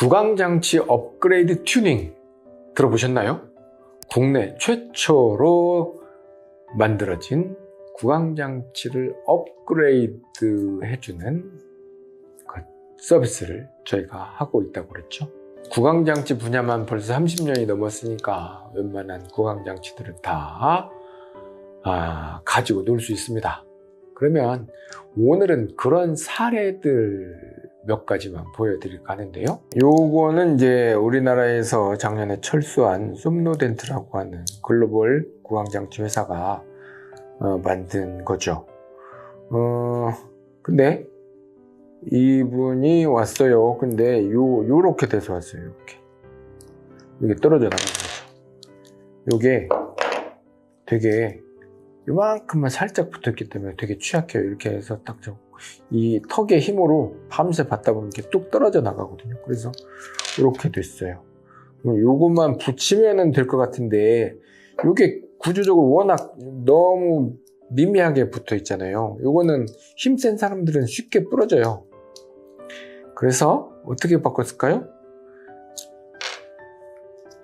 구강장치 업그레이드 튜닝 들어보셨나요? 국내 최초로 만들어진 구강장치를 업그레이드 해주는 그 서비스를 저희가 하고 있다고 그랬죠. 구강장치 분야만 벌써 30년이 넘었으니까 웬만한 구강장치들을 다 가지고 놀 수 있습니다. 그러면 오늘은 그런 사례들 몇 가지만 보여드릴까 하는데요. 요거는 이제 우리나라에서 작년에 철수한 솜노덴트라고 하는 글로벌 구강장치 회사가 만든 거죠. 근데 이분이 왔어요. 근데 요렇게 돼서 왔어요. 이렇게. 이게 떨어져 나가는 거죠. 요게 되게 이만큼만 살짝 붙었기 때문에 되게 취약해요. 이렇게 해서 딱 이 턱의 힘으로 밤새 받다 보면 이렇게 뚝 떨어져 나가거든요. 그래서 이렇게 됐어요. 요것만 붙이면 될 것 같은데 요게 구조적으로 워낙 너무 미미하게 붙어 있잖아요. 요거는 힘센 사람들은 쉽게 부러져요. 그래서 어떻게 바꿨을까요?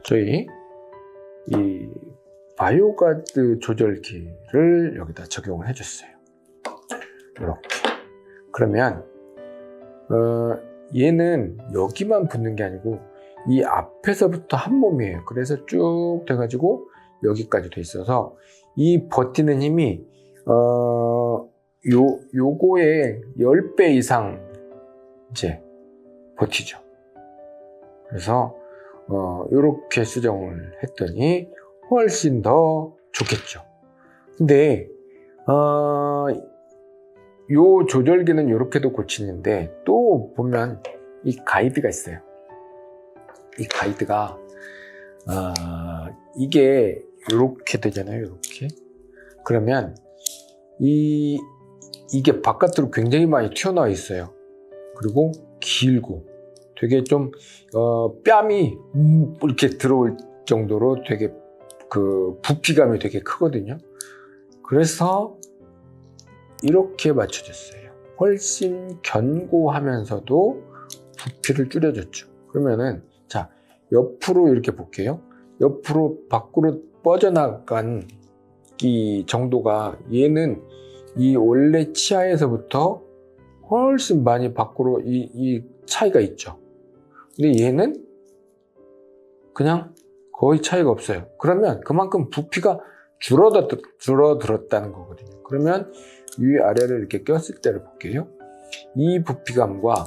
저희 이 바이오가드 조절기를 여기다 적용을 해줬어요. 이렇게. 그러면 얘는 여기만 붙는 게 아니고 이 앞에서부터 한 몸이에요. 그래서 쭉 돼가지고 여기까지 돼 있어서 이 버티는 힘이 요거의 10배 이상 이제 버티죠. 그래서 요렇게 수정을 했더니 훨씬 더 좋겠죠. 근데 요 조절기는 이렇게도 고치는데 또 보면 이 가이드가 있어요. 이 가이드가 이게 이렇게 되잖아요. 이렇게. 그러면 이게 바깥으로 굉장히 많이 튀어나와 있어요. 그리고 길고 되게 좀 뺨이 이렇게 들어올 정도로 되게 그 부피감이 되게 크거든요. 그래서 이렇게 맞춰줬어요. 훨씬 견고하면서도 부피를 줄여줬죠. 그러면은 자 옆으로 이렇게 볼게요. 옆으로 밖으로 뻗어나간 이 정도가 얘는 이 원래 치아에서부터 훨씬 많이 밖으로 이 차이가 있죠. 근데 얘는 그냥 거의 차이가 없어요. 그러면 그만큼 부피가 줄어들었다는 거거든요. 그러면 위아래를 이렇게 꼈을 때를 볼게요. 이 부피감과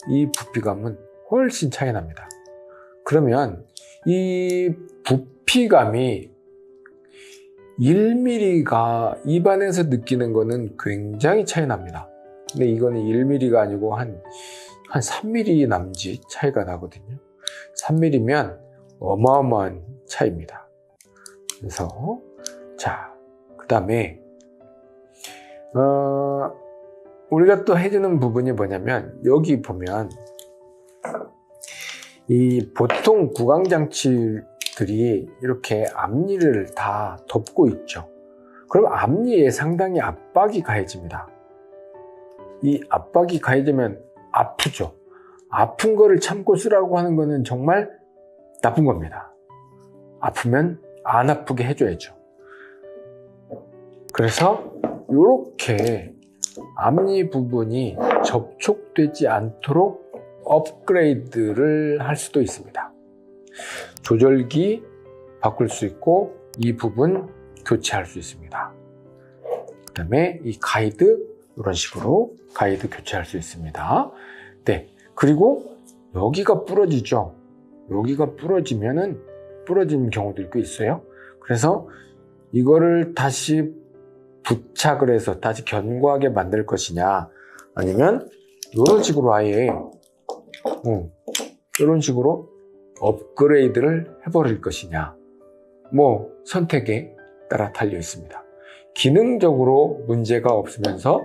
이 부피감은 훨씬 차이 납니다. 그러면 이 부피감이 1mm가 입안에서 느끼는 거는 굉장히 차이 납니다. 근데 이거는 1mm가 아니고 한 3mm 남짓 차이가 나거든요. 3mm면 어마어마한 차이입니다. 그래서 자, 그 다음에 우리가 또 해주는 부분이 뭐냐면 여기 보면 이 보통 구강장치들이 이렇게 앞니를 다 덮고 있죠. 그럼 앞니에 상당히 압박이 가해집니다. 이 압박이 가해지면 아프죠. 아픈 거를 참고 쓰라고 하는 거는 정말 나쁜 겁니다. 아프면 안 아프게 해줘야죠. 그래서 이렇게 앞니 부분이 접촉되지 않도록 업그레이드를 할 수도 있습니다. 조절기 바꿀 수 있고 이 부분 교체할 수 있습니다. 그 다음에 이 가이드 이런 식으로 가이드 교체할 수 있습니다. 네, 그리고 여기가 부러지죠. 여기가 부러지면은 부러진 경우도 꽤 있어요. 그래서 이거를 다시 부착을 해서 다시 견고하게 만들 것이냐 아니면 이런 식으로 아예 이런 식으로 업그레이드를 해버릴 것이냐 뭐 선택에 따라 달려 있습니다. 기능적으로 문제가 없으면서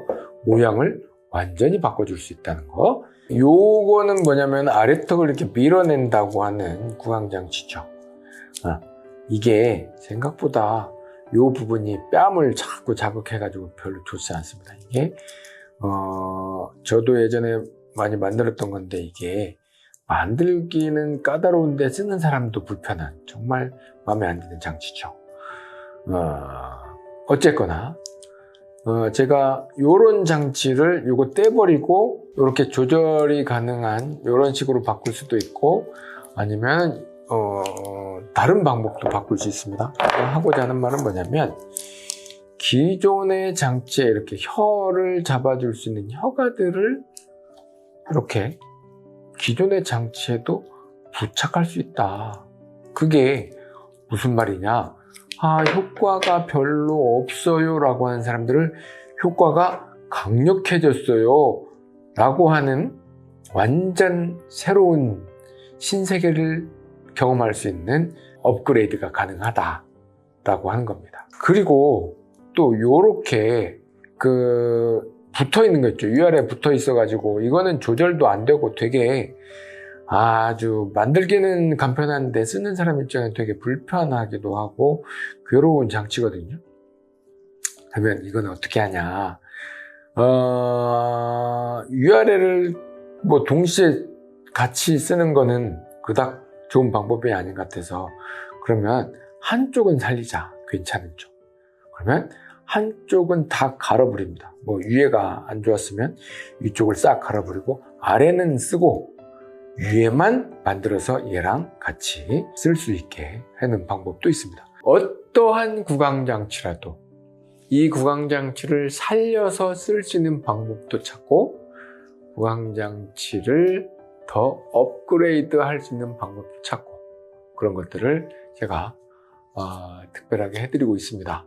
모양을 완전히 바꿔줄 수 있다는 거. 요거는 뭐냐면 아래턱을 이렇게 밀어낸다고 하는 구강장치죠. 이게 생각보다 요 부분이 뺨을 자꾸 자극해가지고 별로 좋지 않습니다. 이게 저도 예전에 많이 만들었던 건데 이게 만들기는 까다로운데 쓰는 사람도 불편한 정말 마음에 안 드는 장치죠. 어쨌거나 제가 요런 장치를 요거 떼버리고 이렇게 조절이 가능한 요런 식으로 바꿀 수도 있고, 아니면 다른 방법도 바꿀 수 있습니다. 하고자 하는 말은 뭐냐면, 기존의 장치에 이렇게 혀를 잡아줄 수 있는 혀가들을 이렇게 기존의 장치에도 부착할 수 있다. 그게 무슨 말이냐? 효과가 별로 없어요 라고 하는 사람들을 효과가 강력해졌어요 라고 하는 완전 새로운 신세계를 경험할 수 있는 업그레이드가 가능하다 라고 하는 겁니다. 그리고 또 요렇게 붙어 있는 거 있죠. 위아래 붙어 있어 가지고 이거는 조절도 안 되고 되게 아주 만들기는 간편한데 쓰는 사람 입장에 되게 불편하기도 하고 괴로운 장치거든요. 그러면 이건 어떻게 하냐? 위아래를 뭐 동시에 같이 쓰는 거는 그닥 좋은 방법이 아닌 것 같아서, 그러면 한쪽은 살리자. 괜찮은 쪽. 그러면 한쪽은 다 갈아버립니다. 뭐 위에가 안 좋았으면 위쪽을 싹 갈아버리고 아래는 쓰고 위에만 만들어서 얘랑 같이 쓸 수 있게 하는 방법도 있습니다. 어떠한 구강장치라도 이 구강장치를 살려서 쓸 수 있는 방법도 찾고, 구강장치를 더 업그레이드 할 수 있는 방법도 찾고, 그런 것들을 제가 특별하게 해드리고 있습니다.